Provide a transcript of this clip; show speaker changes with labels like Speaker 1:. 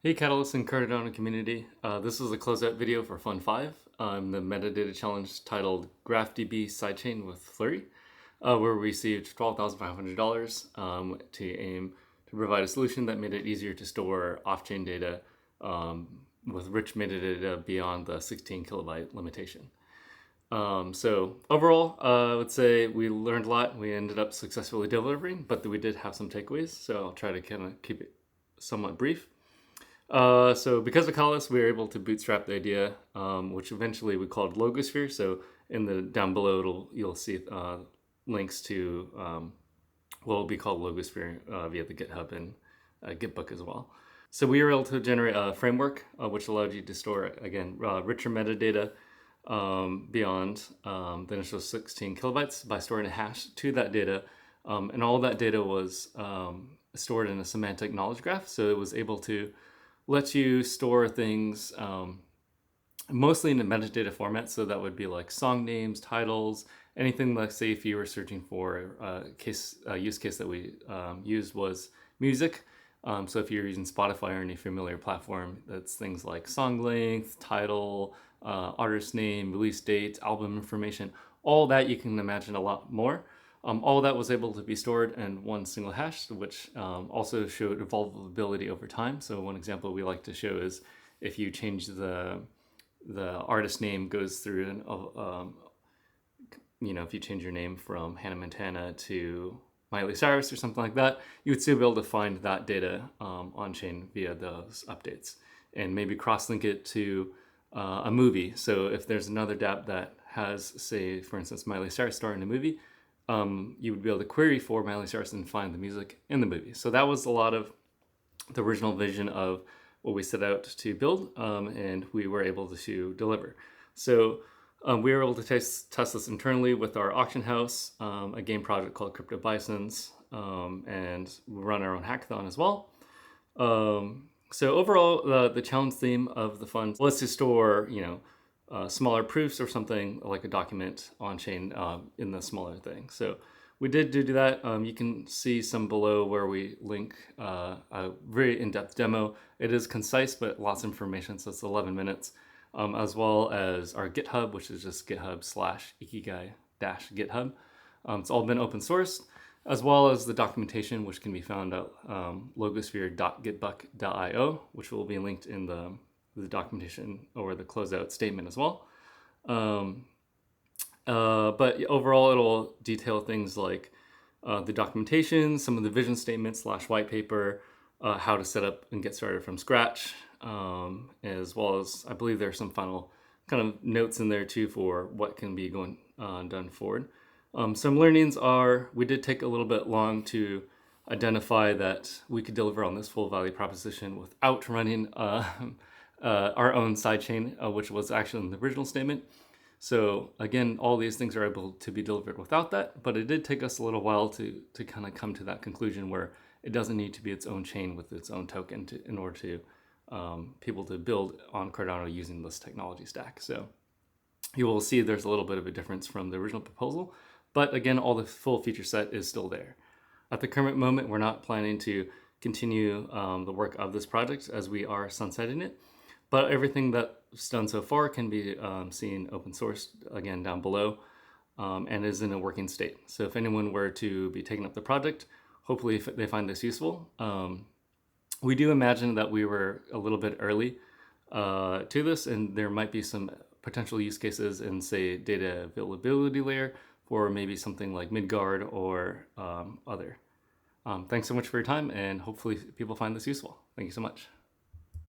Speaker 1: Hey Catalyst and Cardano community, this is a closeout video for Fund 5, the metadata challenge titled Graph DB Sidechain with Fluree, where we received $12,500 to aim to provide a solution that made it easier to store off-chain data with rich metadata beyond the 16 kilobyte limitation. So overall, I would say we learned a lot. We ended up successfully delivering, but we did have some takeaways, so I'll try to kind of keep it somewhat brief. So because of Catalyst, we were able to bootstrap the idea, which eventually we called Logosphere. So in the down below, you'll see links to what will be called Logosphere via the GitHub and Gitbook as well. So we were able to generate a framework which allowed you to store, again, richer metadata beyond the initial 16 kilobytes by storing a hash to that data. And all that data was stored in a semantic knowledge graph. So it was able to let you store things mostly in a metadata format. So that would be like song names, titles, anything like, say, if you were searching for a use case that we used was music. So if you're using Spotify or any familiar platform, that's things like song length, title, artist name, release date, album information, all that you can imagine a lot more. All that was able to be stored in one single hash, which also showed evolvability over time. So one example we like to show is if you change the artist name goes through, if you change your name from Hannah Montana to Miley Cyrus or something like that, you would still be able to find that data on-chain via those updates and maybe cross-link it to a movie. So if there's another dApp that has, say, for instance, Miley Cyrus star in a movie, you would be able to query for Miley Cyrus and find the music in the movie. So that was a lot of the original vision of what we set out to build, and we were able to deliver. So we were able to test this internally with our auction house, a game project called Crypto Bisons, and we run our own hackathon as well. So overall, the challenge theme of the fund was to store, smaller proofs or something like a document on chain in the smaller thing. So we did do that. You can see some below where we link a very in-depth demo. It is concise, but lots of information, so it's 11 minutes, as well as our GitHub, which is just github/ikigai-github. It's all been open sourced, as well as the documentation, which can be found at logosphere.gitbuck.io, which will be linked in the documentation or the closeout statement as well. But overall, it'll detail things like the documentation, some of the vision statements / white paper, how to set up and get started from scratch, as well as I believe there's some final kind of notes in there too for what can be done forward. Some learnings are we did take a little bit long to identify that we could deliver on this full value proposition without running our own sidechain, which was actually in the original statement. So again, all these things are able to be delivered without that, but it did take us a little while to kind of come to that conclusion where it doesn't need to be its own chain with its own token in order to people to build on Cardano using this technology stack. So you will see there's a little bit of a difference from the original proposal, but again, all the full feature set is still there. At the current moment, we're not planning to continue the work of this project as we are sunsetting it. But everything that's done so far can be seen open source, again, down below, and is in a working state. So if anyone were to be taking up the project, hopefully if they find this useful. We do imagine that we were a little bit early to this, and there might be some potential use cases in, say, data availability layer for maybe something like Midgard or other. Thanks so much for your time, and hopefully people find this useful. Thank you so much.